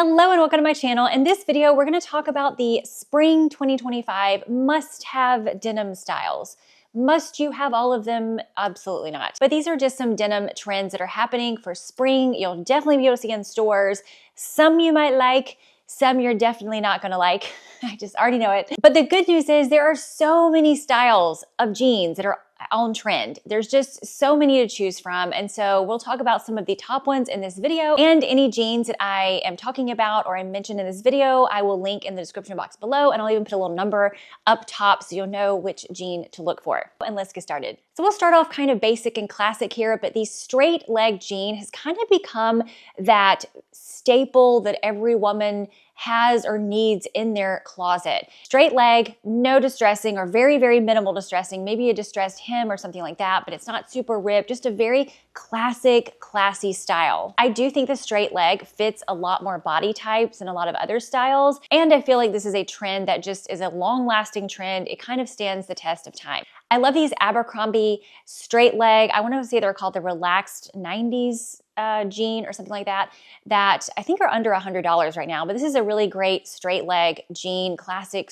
Hello and welcome to my channel. In this video, we're going to talk about the spring 2025 must-have denim styles. Must you have all of them? Absolutely not. But these are just some denim trends that are happening for spring. You'll definitely be able to see in stores. Some you might like, some you're definitely not going to like. I just already know it. But the good news is there are so many styles of jeans that are on trend. There's just so many to choose from. And so we'll talk about some of the top ones in this video, and any jeans that I am talking about or I mentioned in this video, I will link in the description box below, and I'll even put a little number up top so you'll know which jean to look for. And let's get started. So we'll start off kind of basic and classic here, but the straight leg jean has kind of become that staple that every woman has or needs in their closet. Straight leg, no distressing or very, very minimal distressing, maybe a distressed hem or something like that, but it's not super ripped, just a very classic, classy style. I do think the straight leg fits a lot more body types and a lot of other styles, and I feel like this is a trend that just is a long-lasting trend. It kind of stands the test of time. I love these Abercrombie straight leg. I want to say they're called the relaxed 90s jean or something like that, that I think are under $100 right now. But this is a really great straight leg jean, classic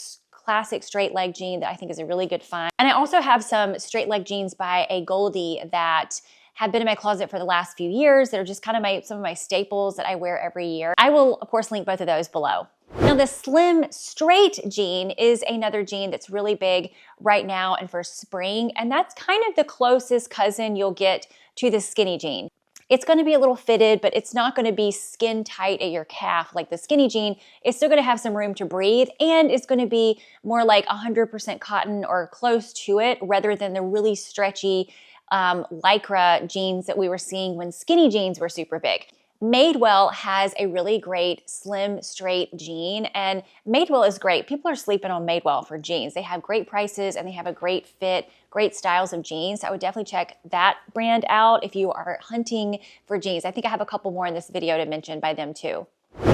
straight leg jean that I think is a really good find. And I also have some straight leg jeans by a Goldie that have been in my closet for the last few years. They're just kind of some of my staples that I wear every year. I will, of course, link both of those below. Now, the slim straight jean is another jean that's really big right now and for spring, and that's kind of the closest cousin you'll get to the skinny jean. It's going to be a little fitted, but it's not going to be skin tight at your calf like the skinny jean. It's still going to have some room to breathe, and it's going to be more like 100% cotton or close to it rather than the really stretchy Lycra jeans that we were seeing when skinny jeans were super big. Madewell has a really great slim straight jean, and Madewell is great. People are sleeping on Madewell for jeans. They have great prices and they have a great fit, great styles of jeans. So I would definitely check that brand out if you are hunting for jeans. I think I have a couple more in this video to mention by them too.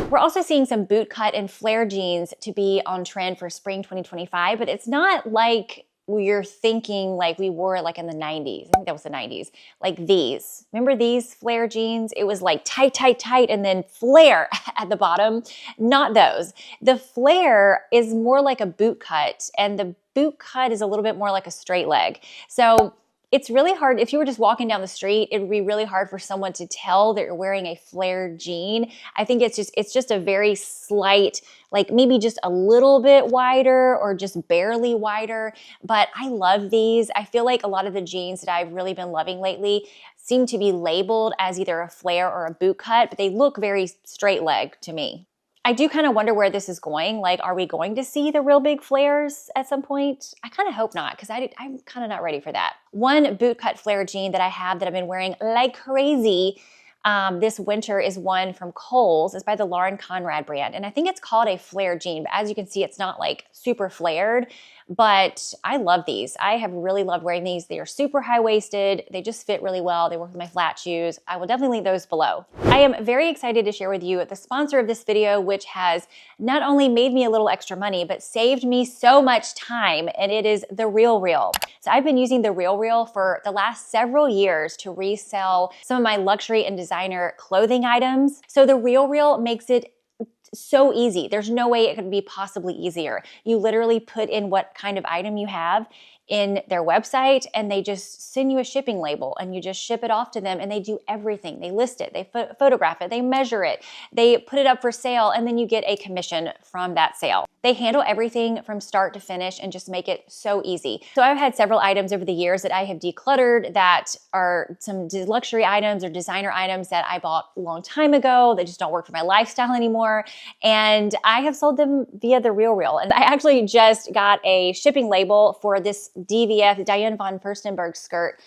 We're also seeing some bootcut and flare jeans to be on trend for spring 2025, but it's not like we're thinking like we wore it like in the 90s. I think that was the 90s. Like these. Remember these flare jeans? It was like tight, tight, tight, and then flare at the bottom. Not those. The flare is more like a boot cut, and the boot cut is a little bit more like a straight leg. So it's really hard. If you were just walking down the street, it would be really hard for someone to tell that you're wearing a flared jean. I think it's just a very slight, like maybe just a little bit wider or just barely wider. But I love these. I feel like a lot of the jeans that I've really been loving lately seem to be labeled as either a flare or a boot cut, but they look very straight leg to me. I do kind of wonder where this is going. Like, are we going to see the real big flares at some point? I kind of hope not, because I'm kind of not ready for that. One bootcut flare jean that I have that I've been wearing like crazy this winter is one from Kohl's. It's by the Lauren Conrad brand, and I think it's called a flare jean, but as you can see, it's not like super flared, but I love these. I have really loved wearing these. They are super high-waisted. They just fit really well. They work with my flat shoes. I will definitely link those below. I am very excited to share with you the sponsor of this video, which has not only made me a little extra money, but saved me so much time, and it is The RealReal. So I've been using The RealReal for the last several years to resell some of my luxury and designer clothing items. So The RealReal makes it so easy. There's no way it could be possibly easier. You literally put in what kind of item you have in their website, and they just send you a shipping label, and you just ship it off to them, and they do everything. They list it, they photograph it, they measure it, they put it up for sale, and then you get a commission from that sale. They handle everything from start to finish and just make it so easy. So I've had several items over the years that I have decluttered that are some luxury items or designer items that I bought a long time ago that just don't work for my lifestyle anymore. And I have sold them via The RealReal. And I actually just got a shipping label for this DVF, Diane von Furstenberg skirt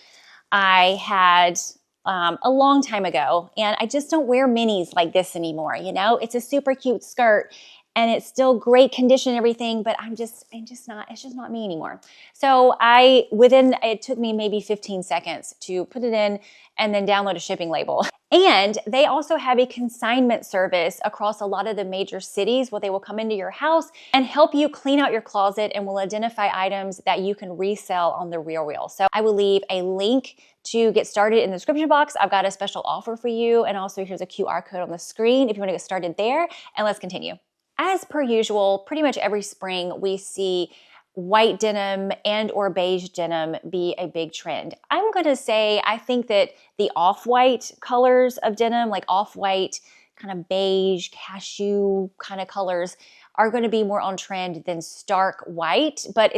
I had a long time ago. And I just don't wear minis like this anymore. You know, it's a super cute skirt. and it's still great condition and everything, but it's just not me anymore. So it took me maybe 15 seconds to put it in and then download a shipping label. And they also have a consignment service across a lot of the major cities where they will come into your house and help you clean out your closet and will identify items that you can resell on the RealReal. So I will leave a link to get started in the description box. I've got a special offer for you, and also here's a QR code on the screen if you want to get started there. And let's continue. As per usual, pretty much every spring we see white denim and or beige denim be a big trend. I'm going to say I think that the off-white colors of denim, like off-white, kind of beige, cashew kind of colors, are going to be more on trend than stark white, but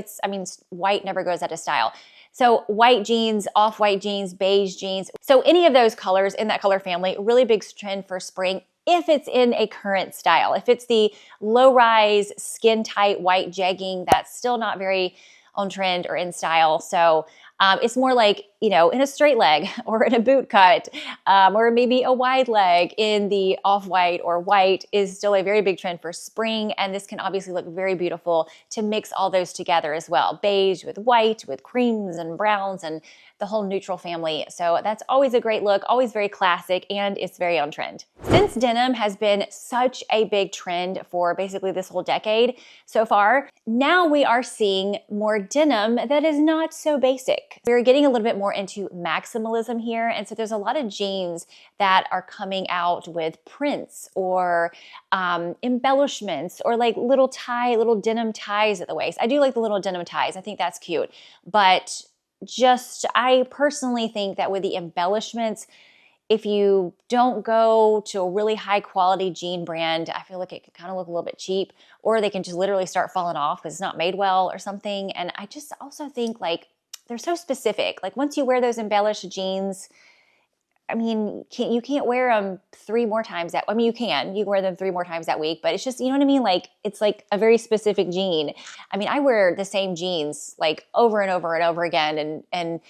white never goes out of style. So white jeans, off-white jeans, beige jeans. So any of those colors in that color family, really big trend for spring if it's in a current style. If it's the low-rise, skin-tight white jegging, that's still not very on trend or in style. So it's more like, in a straight leg or in a boot cut or maybe a wide leg in the off-white or white is still a very big trend for spring. And this can obviously look very beautiful to mix all those together as well. Beige with white, with creams and browns and the whole neutral family. So that's always a great look, always very classic, and it's very on trend. Since denim has been such a big trend for basically this whole decade so far, now we are seeing more denim that is not so basic. We're getting a little bit more into maximalism here, and so there's a lot of jeans that are coming out with prints or embellishments or like little denim ties at the waist. I do like the little denim ties. I think that's cute, but I personally think that with the embellishments, if you don't go to a really high quality jean brand, I feel like it could kind of look a little bit cheap, or they can just literally start falling off because it's not made well or something. And I just also think like they're so specific. Like once you wear those embellished jeans, you can't wear them 3 more times you can wear them 3 more times that week, but it's just, you know what I mean? Like, it's like a very specific jean. I wear the same jeans like over and over and over again. And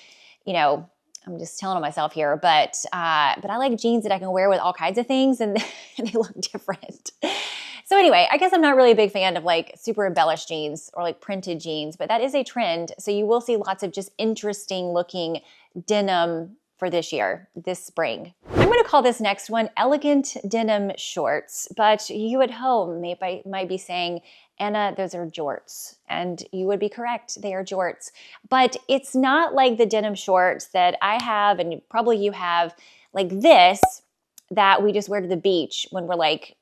I'm just telling on myself here, but I like jeans that I can wear with all kinds of things and they look different. So anyway, I guess I'm not really a big fan of like super embellished jeans or like printed jeans, but that is a trend. So you will see lots of just interesting looking denim for this spring. I'm going to call this next one elegant denim shorts, but you at home might be saying, Anna, those are jorts. And you would be correct, they are jorts. But it's not like the denim shorts that I have and probably you have, like this, that we just wear to the beach when we're like,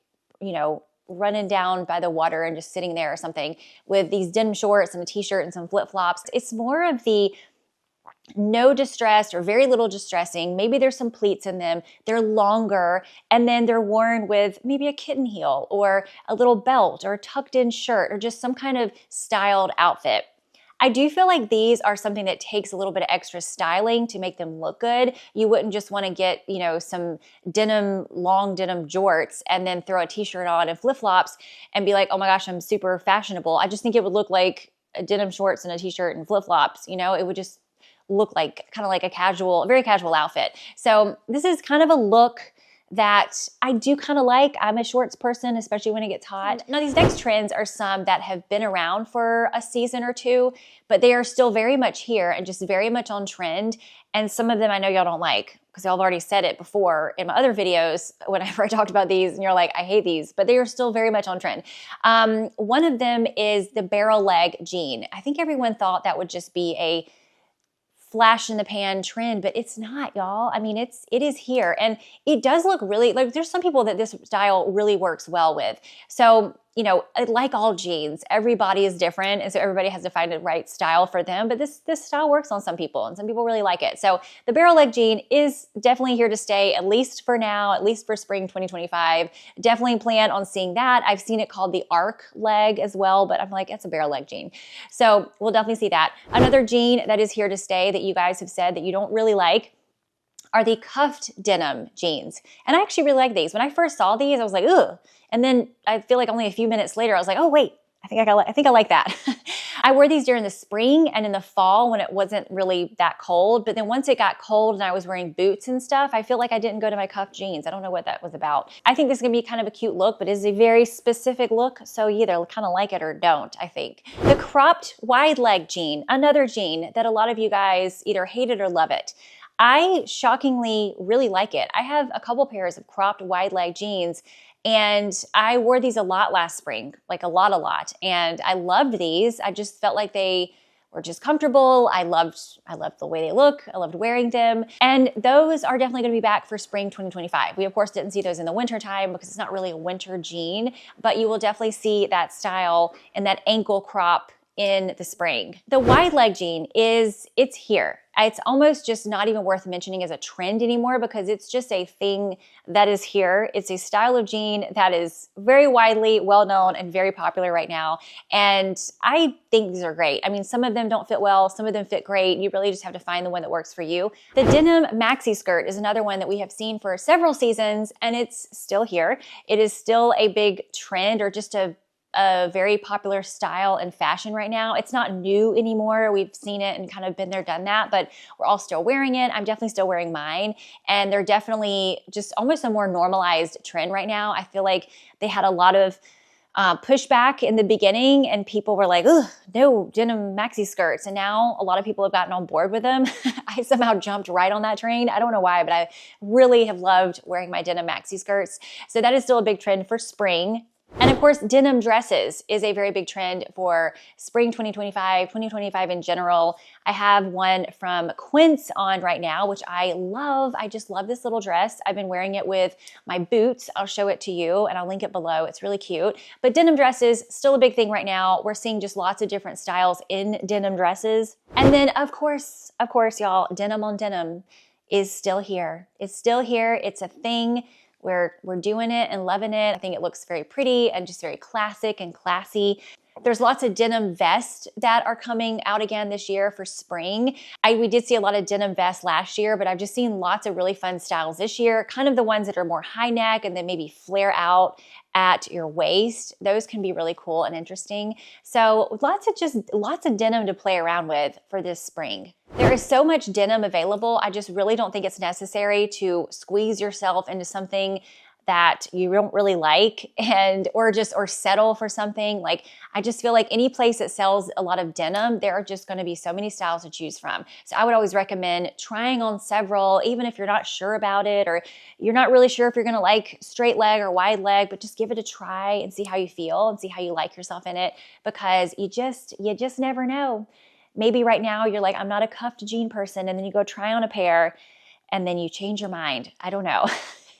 running down by the water and just sitting there or something with these denim shorts and a t-shirt and some flip-flops. It's more of the no distress or very little distressing. Maybe there's some pleats in them. They're longer, and then they're worn with maybe a kitten heel or a little belt or a tucked in shirt or just some kind of styled outfit. I do feel like these are something that takes a little bit of extra styling to make them look good. You wouldn't just want to get, some long denim jorts and then throw a t-shirt on and flip-flops and be like, oh my gosh, I'm super fashionable. I just think it would look like denim shorts and a t-shirt and flip-flops. It would just look like kind of like a very casual outfit. So this is kind of a look that I do kind of like. I'm a shorts person, especially when it gets hot. Now these next trends are some that have been around for a season or two, but they are still very much here and just very much on trend. And some of them I know y'all don't like because y'all have already said it before in my other videos whenever I talked about these and you're like, I hate these, but they are still very much on trend. One of them is the barrel leg jean. I think everyone thought that would just be a flash in the pan trend, but it's not, y'all. It is here, and it does look really, like there's some people that this style really works well with. So, like all jeans, every body is different, and so everybody has to find the right style for them, but this style works on some people, and some people really like it. So the barrel leg jean is definitely here to stay, at least for now, at least for spring 2025. Definitely plan on seeing that. I've seen it called the arc leg as well, but I'm like, it's a barrel leg jean. So we'll definitely see that. Another jean that is here to stay that you guys have said that you don't really like are the cuffed denim jeans. And I actually really like these. When I first saw these, I was like, ugh. And then I feel like only a few minutes later, I was like, oh wait, I think I like that. I wore these during the spring and in the fall when it wasn't really that cold. But then once it got cold and I was wearing boots and stuff, I feel like I didn't go to my cuffed jeans. I don't know what that was about. I think this is gonna be kind of a cute look, but it is a very specific look. So you either kind of like it or don't, I think. The cropped wide leg jean, another jean that a lot of you guys either hate it or love it. I shockingly really like it. I have a couple pairs of cropped wide leg jeans and I wore these a lot last spring, like a lot. And I loved these. I just felt like they were just comfortable. I loved the way they look. I loved wearing them. And those are definitely gonna be back for spring 2025. We of course didn't see those in the winter time because it's not really a winter jean, but you will definitely see that style and that ankle crop in the spring. The wide leg jean it's here. It's almost just not even worth mentioning as a trend anymore because it's just a thing that is here. It's a style of jean that is very widely well known and very popular right now. And I think these are great. I mean, some of them don't fit well, some of them fit great. You really just have to find the one that works for you. The denim maxi skirt is another one that we have seen for several seasons and it's still here. It is still a big trend or just a very popular style and fashion right now. It's not new anymore. We've seen it and kind of been there, done that, but we're all still wearing it. I'm definitely still wearing mine. And they're definitely just almost a more normalized trend right now. I feel like they had a lot of pushback in the beginning and people were like, ugh, no denim maxi skirts. And now a lot of people have gotten on board with them. I somehow jumped right on that train. I don't know why, but I really have loved wearing my denim maxi skirts. So that is still a big trend for spring. And of course, denim dresses is a very big trend for spring 2025, 2025 in general. I have one from Quince on right now, which I love. I just love this little dress. I've been wearing it with my boots. I'll show it to you and I'll link it below. It's really cute. But denim dresses, still a big thing right now. We're seeing just lots of different styles in denim dresses. And then of course, y'all, denim on denim is still here. It's still here. It's a thing. We're doing it and loving it. I think it looks very pretty and just very classic and classy. There's lots of denim vests that are coming out again this year for spring. We did see a lot of denim vests last year, but I've just seen lots of really fun styles this year, kind of the ones that are more high neck and then maybe flare out at your waist. Those can be really cool and interesting. So lots of denim to play around with for this spring. There is so much denim available. I just really don't think it's necessary to squeeze yourself into something that you don't really like or settle for something. Like, I just feel like any place that sells a lot of denim, there are just gonna be so many styles to choose from. So I would always recommend trying on several, even if you're not sure about it, or you're not really sure if you're gonna like straight leg or wide leg, but just give it a try and see how you feel and see how you like yourself in it, because you just never know. Maybe right now you're like, I'm not a cuffed jean person, and then you go try on a pair and then you change your mind. I don't know.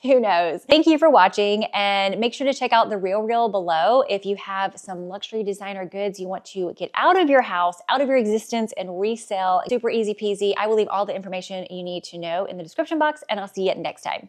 Who knows? Thank you for watching, and make sure to check out the reel below if you have some luxury designer goods you want to get out of your house, out of your existence, and resell. Super easy peasy. I will leave all the information you need to know in the description box, and I'll see you next time.